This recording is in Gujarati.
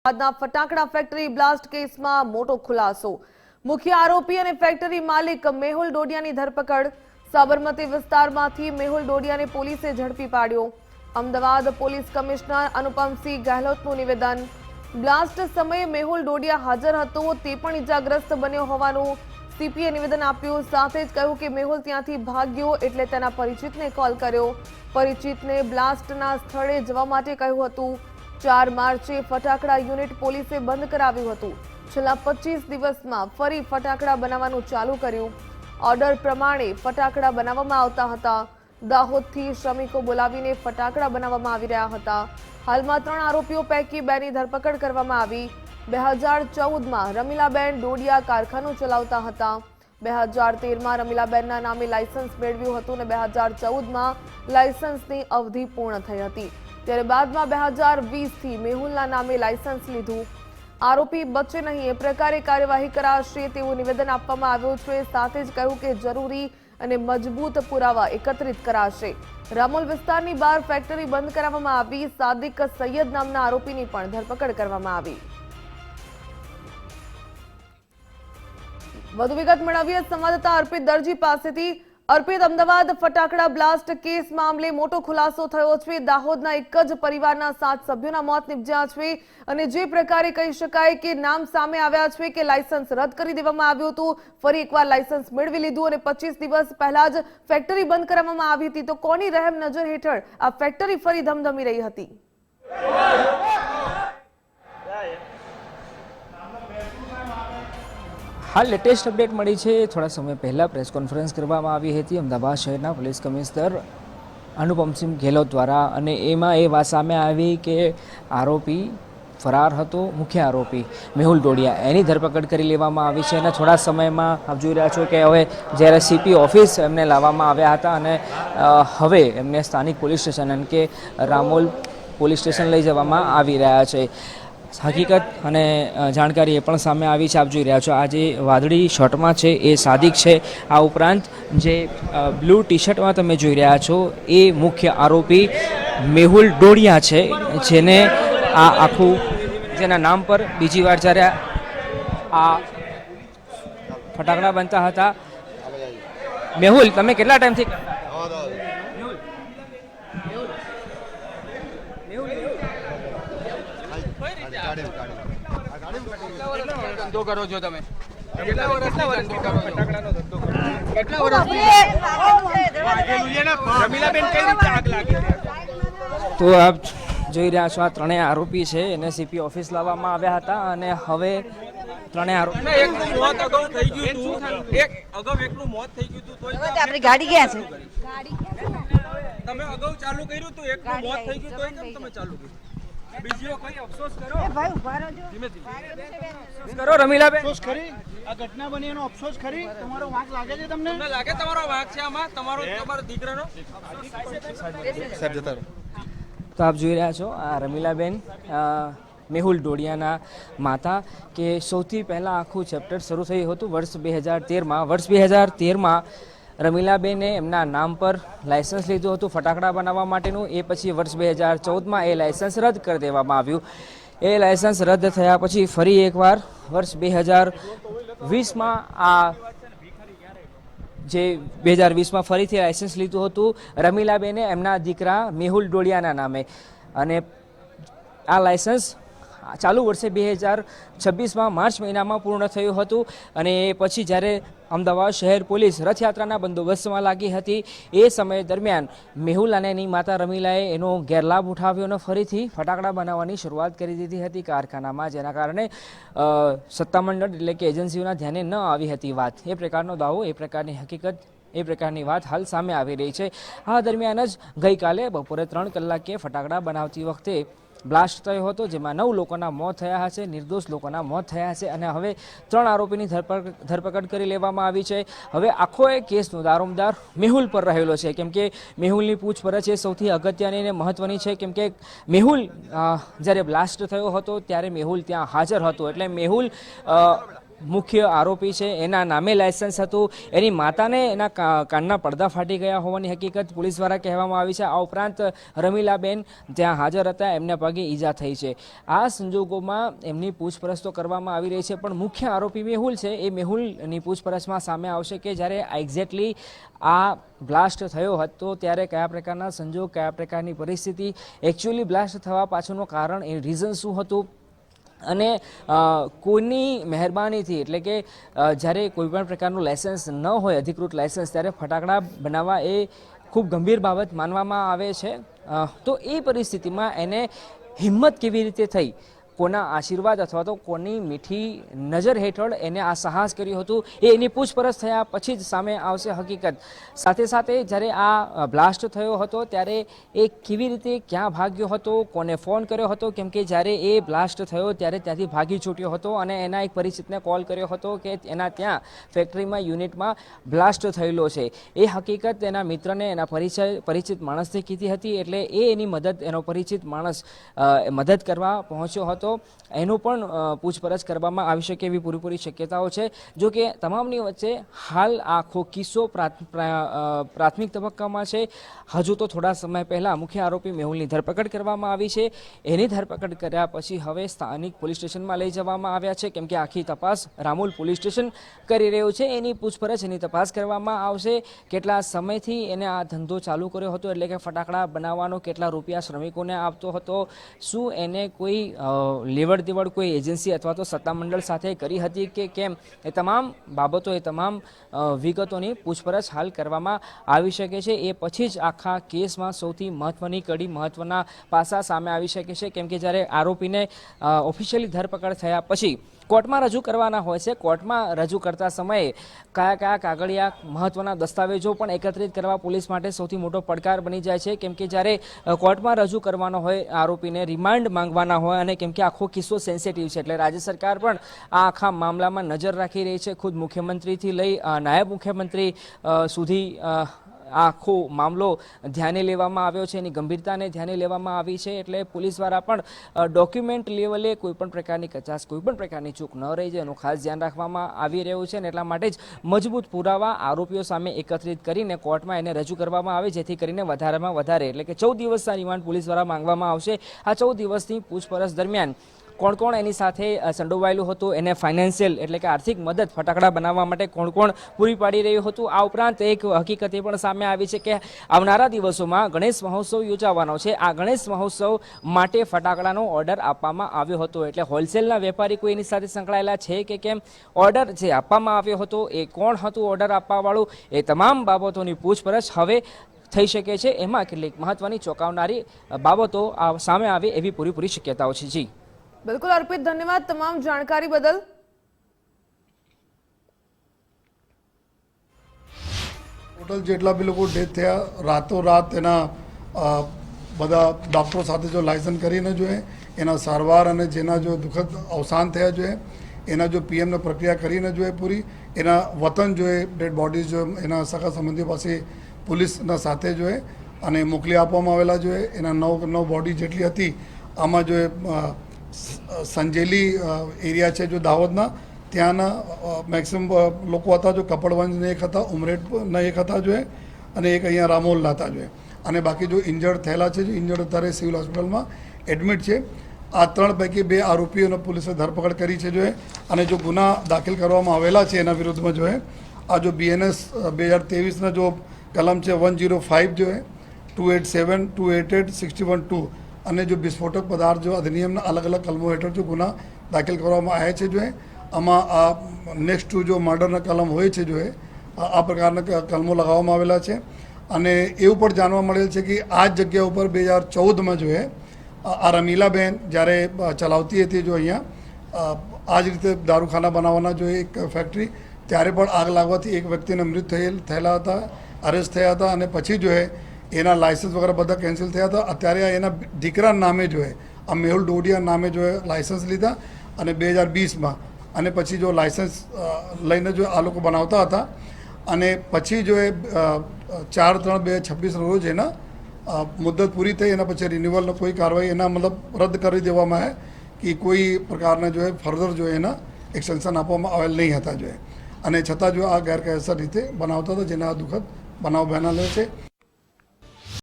અમદાવાદના ફટાકડા ફેક્ટરી બ્લાસ્ટ કેસમાં મોટો ખુલાસો। મુખ્ય આરોપી અને ફેક્ટરી માલિક મેહુલ ડોડિયાની ધરપકડ। સાબરમતી વિસ્તારમાંથી મેહુલ ડોડિયાને પોલીસે ઝડપી પાડ્યો। અમદાવાદ પોલીસ કમિશનર અનુપમસિંહ ગહેલોતનું નિવેદન। બ્લાસ્ટ સમયે મેહુલ ડોડિયા હાજર હતો, તે પણ ઇજાગ્રસ્ત બન્યો હોવાનું સીપીએ નિવેદન આપ્યું। સાથે જ કહ્યું કે મેહુલ ત્યાંથી ભાગ્યો એટલે તેના પરિચિતને કોલ કર્યો। પરિચિતને બ્લાસ્ટના સ્થળે જવા માટે કહ્યું હતું। 4 માર્ચે ફટાકડા યુનિટ પોલીસે બંધ કરાવ્યું હતું। છેલ્લા 25 દિવસમાં ફરી ફટાકડા બનાવવાનું ચાલુ કર્યું। ઓર્ડર પ્રમાણે ફટાકડા બનાવવામાં આવતા હતા। દાહોદથી શ્રમિકો બોલાવીને ફટાકડા બનાવવામાં આવી રહ્યા હતા। હાલમાં 3 આરોપીઓ પૈકી 2ની ધરપકડ કરવામાં આવી। 2014માં રમીલાબેન ડોડિયા કારખાનું ચલાવતા હતા। 2013માં રમીલાબેનના નામે લાયસન્સ મેળવ્યું હતું અને 2014માં લાયસન્સની અવધિ પૂર્ણ થઈ હતી। ત્યારે બાદમાં 2020થી મેહુલના નામે લાયસન્સ લીધું। આરોપી બચે નહીં એ પ્રકારે કાર્યવાહી કરાશે તેવું નિવેદન આપવામાં આવ્યું છે। સાથે જ કહ્યું કે જરૂરી અને મજબૂત પુરાવા એકત્રિત કરાશે। રામોલ વિસ્તારની બહાર ફેક્ટરી બંધ કરાવવામાં આવી। સાદિક સૈયદ નામના આરોપીની પણ ધરપકડ કરવામાં આવી। વધુ વિગત મેળવીએ સંવાદદાતા અર્પિત દરજી પાસેથી। અર્પિત, અમદાવાદ ફટાકડા બ્લાસ્ટ કેસ મામલે મોટો ખુલાસો થયો છે। દાહોદના એક જ પરિવારના 7 સભ્યોના મોત નિપજ્યા છે અને જે પ્રકારે કહી શકાય કે નામ સામે આવ્યા છે કે લાયસન્સ રદ કરી દેવામાં આવ્યું હતું, ફરી એકવાર લાયસન્સ મેળવી લીધું અને 25 દિવસ પહેલા જ ફેક્ટરી બંધ કરવામાં આવી હતી, તો કોની રહેમ નજર હેઠળ આ ફેક્ટરી ફરી ધમધમી રહી હતી? હાલ લેટેસ્ટ અપડેટ મળી છે। થોડા સમય પહેલાં પ્રેસ કોન્ફરન્સ કરવામાં આવી હતી અમદાવાદ શહેરના પોલીસ કમિશનર અનુપમસિંહ ગહેલોત દ્વારા, અને એમાં એ વાત સામે આવી કે આરોપી ફરાર હતો। મુખ્ય આરોપી મેહુલ ડોડિયા, એની ધરપકડ કરી લેવામાં આવી છે અને થોડા સમયમાં આપ જોઈ રહ્યા છો કે હવે જ્યારે સીપી ઓફિસ એમને લાવવામાં આવ્યા હતા અને હવે એમને સ્થાનિક પોલીસ સ્ટેશન એટલે કે રામોલ પોલીસ સ્ટેશન લઈ જવામાં આવી રહ્યા છે। હકીકત અને જાણકારી એ પણ સામે આવી છે। આપ જોઈ રહ્યા છો આ જે વાદળી શર્ટમાં છે એ સાદિક છે। આ ઉપરાંત જે બ્લુ ટી શર્ટમાં તમે જોઈ રહ્યા છો એ મુખ્ય આરોપી મેહુલ ડોડિયા છે, જેને આ આખું જેના નામ પર બીજી વાર જ્યારે આ ફટાકડા બનતા હતા। મેહુલ, તમે કેટલા ટાઈમથી ધંધો કરો છો તમે? કેટલા વર્ષથી ધંધો કરો છો? ફટાકડાનો ધંધો કરો? કેટલા વર્ષથી? રમીલાબેન કઈ રીતે આગ લાગી? તો આપ જોઈ રહ્યા છો આ 3 આરોપી છે, એને સીપી ઓફિસ લાવવામાં આવ્યા હતા અને હવે 3 આરોપી એકનું મોત અગાઉ થઈ ગયું હતું, એકનું મોત થઈ ગયું હતું, તોય આપણી ગાડી ક્યાં છે? તમે અગાઉ ચાલુ કર્યું હતું, એકનું મોત થઈ ગયું તોય કેમ તમે ચાલુ કર્યું? બીજો કોઈ અફસોસ કરો? ભાઈ ઉભા રહેજો। ધીમે ધીમે કરો રમીલાબેન। અફસોસ કરી આ ઘટના બની એનો અફસોસ કરી? તમારો વાંક લાગે છે તમને? તમને લાગે તમારો વાંક છે આમાં? તમારો દીકરાનો? સાહેબ જતા રહો। તો આપ જોઈ રહ્યા છો આ રમીલાબેન મેહુલ ડોડિયાના માતા, કે સૌથી પહેલાં આખું ચેપ્ટર શરૂ થયું હતું વર્ષ 2013માં રમીલાબેને એમના નામ પર લાયસન્સ લીધું હતું ફટાકડા બનાવવા માટેનું। એ પછી વર્ષ 2014માં એ લાયસન્સ રદ કરી દેવામાં આવ્યું। એ લાયસન્સ રદ થયા પછી ફરી એકવાર વર્ષ 2020માં આ જે 2020માં ફરીથી લાયસન્સ લીધું હતું રમીલાબેને એમના દીકરા મેહુલ ડોડિયાના નામે, અને આ લાયસન્સ ચાલુ વર્ષે 2026માં માર્ચ મહિનામાં પૂર્ણ થયું હતું। અને એ પછી જ્યારે અમદાવાદ શહેર પોલીસ રથયાત્રાના બંદોબસ્તમાં લાગી હતી એ સમય દરમિયાન મેહુલ અને એની માતા રમીલાએ એનો ગેરલાભ ઉઠાવ્યો અને ફરીથી ફટાકડા બનાવવાની શરૂઆત કરી દીધી હતી કારખાનામાં, જેના કારણે સત્તામંડળ એટલે કે એજન્સીઓના ધ્યાને ન આવી હતી વાત। એ પ્રકારનો દાવો, એ પ્રકારની હકીકત, એ પ્રકારની વાત હાલ સામે આવી રહી છે। આ દરમિયાન જ ગઈકાલે બપોરે 3 કલાકે ફટાકડા બનાવતી વખતે બ્લાસ્ટ થયો હતો, જેમાં 9 લોકોના મોત થયા છે, નિર્દોષ લોકોના મોત થયા છે અને હવે 3 આરોપીની ધરપકડ કરી લેવામાં આવી છે। હવે આખો એ કેસનો દારોમદાર મેહુલ પર રહેલો છે, કેમ કે મેહુલની પૂછપરછ એ સૌથી અગત્યની અને મહત્વની છે, કેમ કે મેહુલ જ્યારે બ્લાસ્ટ થયો હતો ત્યારે મેહુલ ત્યાં હાજર હતો, એટલે મેહુલ મુખ્ય આરોપી છે એના નામે લાયસન્સ હતું. એની માતાને એના કાનના પડદા ફાટી ગયા હોવાની હકીકત પોલીસ દ્વારા કહેવામાં આવી છે. આ ઉપરાંત રમીલાબેન ત્યાં હાજર હતા, એમને પગે ઈજા થઈ છે. આ સંજોગોમાં એમની પૂછપરછ તો કરવામાં આવી રહી છે, પણ મુખ્ય આરોપી મેહુલ છે એ મેહુલની પૂછપરછમાં સામે આવશે કે જ્યારે એક્ઝેક્ટલી આ બ્લાસ્ટ થયો હતો ત્યારે કયા પ્રકારના સંજોગ, કયા પ્રકારની પરિસ્થિતિ, એકચ્યુઅલી બ્લાસ્ટ થવા પાછળનું કારણ એ રીઝન શું હતું અને કોઈની મહેરબાનીથી, એટલે કે જ્યારે કોઈ પણ પ્રકારનું લાયસન્સ ન હોય, અધિકૃત લાયસન્સ, ત્યારે ફટાકડા બનાવવા એ ખૂબ ગંભીર બાબત માનવામાં આવે છે. તો એ પરિસ્થિતિમાં એને હિંમત કેવી રીતે થઈ, કોના આશીર્વાદ અથવા તો કોની મીઠી નજર હેઠળ એને આ સાહસ કર્યું હતું, એ એની પૂછપરછ થયા પછી જ સામે આવશે હકીકત. સાથે સાથે જ્યારે આ બ્લાસ્ટ થયો હતો ત્યારે એ કેવી રીતે ક્યાં ભાગ્યો હતો, કોને ફોન કર્યો હતો, કેમ કે જ્યારે એ બ્લાસ્ટ થયો ત્યારે ત્યાંથી ભાગી છૂટ્યો હતો અને એના એક પરિચિતને કોલ કર્યો હતો કે એના ત્યાં ફેક્ટરીમાં, યુનિટમાં બ્લાસ્ટ થયેલો છે. એ હકીકત એના મિત્રને, એના પરિચિત માણસને કીધી હતી, એટલે એ એની મદદ, એનો પરિચિત માણસ મદદ કરવા પહોંચ્યો હતો. એનું પણ પૂછપરછ કરવામાં આવી શકે એવી પૂરેપૂરી શક્યતાઓ છે. જો કે તમામની વચ્ચે હાલ આખો કિસ્સો પ્રાથમિક તબક્કામાં છે. હજુ તો થોડા સમય પહેલા મુખ્ય આરોપી મેહુલની ધરપકડ કરવામાં આવી છે. એની ધરપકડ કર્યા પછી હવે સ્થાનિક પોલીસ સ્ટેશનમાં લઈ જવામાં આવ્યા છે, કેમ કે આખી તપાસ રામોલ પોલીસ સ્ટેશન કરી રહ્યું છે. એની પૂછપરછ, એની તપાસ કરવામાં આવશે. કેટલા સમયથી એને આ ધંધો ચાલુ કર્યો હતો, એટલે કે ફટાકડા બનાવવાનો, કેટલા રૂપિયા શ્રમિકોને આપતો હતો, શું એને કોઈ લેવડ દેવડ કોઈ એજન્સી અથવા તો સત્તામંડળ સાથે કરી હતી કે કેમ, એ તમામ બાબતો, એ તમામ વિગતોની પૂછપરછ હાલ કરવામાં આવી શકે છે. એ પછી જ આખા કેસમાં સૌથી મહત્વની કડી, મહત્વના પાસા સામે આવી શકે છે, કેમ કે જ્યારે આરોપીને ઓફિશિયલી ધરપકડ થયા પછી કોર્ટમાં રજૂ કરવાના હોય છે. કોર્ટમાં રજૂ કરતા સમયે કયા કયા કાગળિયા, મહત્વના દસ્તાવેજો પણ એકત્રિત કરવા પોલીસ માટે સૌથી મોટો પડકાર બની જાય છે, કેમ કે જ્યારે કોર્ટમાં રજૂ કરવાનો હોય, આરોપીને રિમાન્ડ માંગવાના હોય, અને કેમ કે આખો કિસ્સો સેન્સિટિવ છે, એટલે રાજ્ય સરકાર પણ આ આખા મામલામાં નજર રાખી રહી છે. ખુદ મુખ્યમંત્રીથી લઈ નાયબ મુખ્યમંત્રી સુધી આખો મામલો ધ્યાને લેવામાં આવ્યો છે, એની ગંભીરતાને ધ્યાને લેવામાં આવી છે. એટલે પોલીસ દ્વારા પણ ડોક્યુમેન્ટ લેવલે કોઈપણ પ્રકારની કચાશ, કોઈપણ પ્રકારની ચૂક ન રહી જાય એનું ખાસ ધ્યાન રાખવામાં આવી રહ્યું છે. અને એટલા માટે જ મજબૂત પુરાવા આરોપીઓ સામે એકત્રિત કરીને કોર્ટમાં એને રજૂ કરવામાં આવે, જેથી કરીને વધારેમાં વધારે, એટલે કે 14 દિવસના રિમાન્ડ પોલીસ દ્વારા માંગવામાં આવશે. આ 14 દિવસની પૂછપરછ દરમિયાન કોણ કોણ એની સાથે સંડોવાયેલું હતું, એને ફાઇનાન્શિયલ, એટલે કે આર્થિક મદદ ફટાકડા બનાવવા માટે કોણ કોણ પૂરી પાડી રહ્યું હતું. આ ઉપરાંત એક હકીકત એ પણ સામે આવી છે કે આવનારા દિવસોમાં ગણેશ મહોત્સવ યોજાવાનો છે. આ ગણેશ મહોત્સવ માટે ફટાકડાનો ઓર્ડર આપવામાં આવ્યો હતો, એટલે હોલસેલના વેપારી કોઈ એની સાથે સંકળાયેલા છે કે કેમ, ઓર્ડર જે આપવામાં આવ્યો હતો એ કોણ હતું ઓર્ડર આપવાવાળું, એ તમામ બાબતોની પૂછપરછ હવે થઈ શકે છે. એમાં કેટલીક મહત્વની ચોંકાવનારી બાબતો સામે આવે એવી પૂરેપૂરી શક્યતાઓ છે. જી બિલકુલ અર્પિત, ધન્યવાદ તમામ જાણકારી બદલ. ટોટલ જેટલા બી લોકો ડેથ થયા, રાતોરાત એના બધા ડૉક્ટરો સાથે જો લાયસન્સ કરીને જોઈએ, એના સારવાર અને જેના જો દુઃખદ અવસાન થયા જોઈએ, એના જો પીએમને પ્રક્રિયા કરીને જોઈએ પૂરી, એના વતન જોઈએ, ડેડ બોડીઝ જો એના સગા સંબંધીઓ પાસે પોલીસના સાથે જોઈએ અને મોકલી આપવામાં આવેલા જોઈએ. એના 9 બોડી જેટલી હતી. આમાં જો સંજેલી એરિયા છે જો દાહોદના, ત્યાંના મેક્સિમમ લોકો હતા. જો કપડવંજના એક હતા, ઉમરેઠના એક હતા જોઈએ, અને એક અહીંયા રામોલના હતા જોઈએ. અને બાકી જો ઇન્જર્ડ થયેલા છે, જો ઇન્જર્ડ અત્યારે સિવિલ હોસ્પિટલમાં એડમિટ છે. આ 3 પૈકી 2 આરોપીઓને પોલીસે ધરપકડ કરી છે જોઈએ, અને જો ગુના દાખલ કરવામાં આવેલા છે એના વિરુદ્ધમાં જોઈએ. આ જો BNS 2023ના જો કલમ છે 105 જોઈએ, 287, 288, 61(2) અને જો વિસ્ફોટક પદાર્થ જો અધિનિયમના અલગ અલગ કલમો હેઠળ જો ગુના દાખલ કરવામાં આવ્યા છે જોઈએ. આમાં આ નેક્સ્ટ જો મર્ડરના કલમ હોય છે જોઈએ, આ પ્રકારના કલમો લગાવવામાં આવેલા છે. અને એવું પણ જાણવા મળેલ છે કે આ જ જગ્યા ઉપર 2014માં જોઈએ આ રમીલાબેન જ્યારે ચલાવતી હતી જો અહીંયા આ જ રીતે દારૂખાના બનાવવાના જો એક ફેક્ટરી, ત્યારે પણ આગ લાગવાથી એક વ્યક્તિને મૃત્યુ થયેલા હતા, અરેસ્ટ થયા હતા. અને પછી જો એના લાયસન્સ વગેરે બધા કેન્સલ થયા હતા. અત્યારે એના દીકરા નામે જો આ મેહુલ ડોડિયા નામે જો લાયસન્સ લીધા અને 2020માં, અને પછી જો લાયસન્સ લઈને જો આ લોકો બનાવતા હતા. અને પછી જો 4/3/2026 રોજ એના મુદ્દત પૂરી થઈ, એના પછી રિન્યુઅલનો કોઈ કાર્યવાહી એના મતલબ રદ કરી દેવામાં આવે કે કોઈ પ્રકારના જો ફર્ધર જો એના એક્સટેન્શન આપવામાં આવેલ નહીં હતા જોઈએ અને છતાં જો આ ગેરકાયદેસર રીતે બનાવતા હતા જેના દુઃખદ બનાવ બનેલો છે.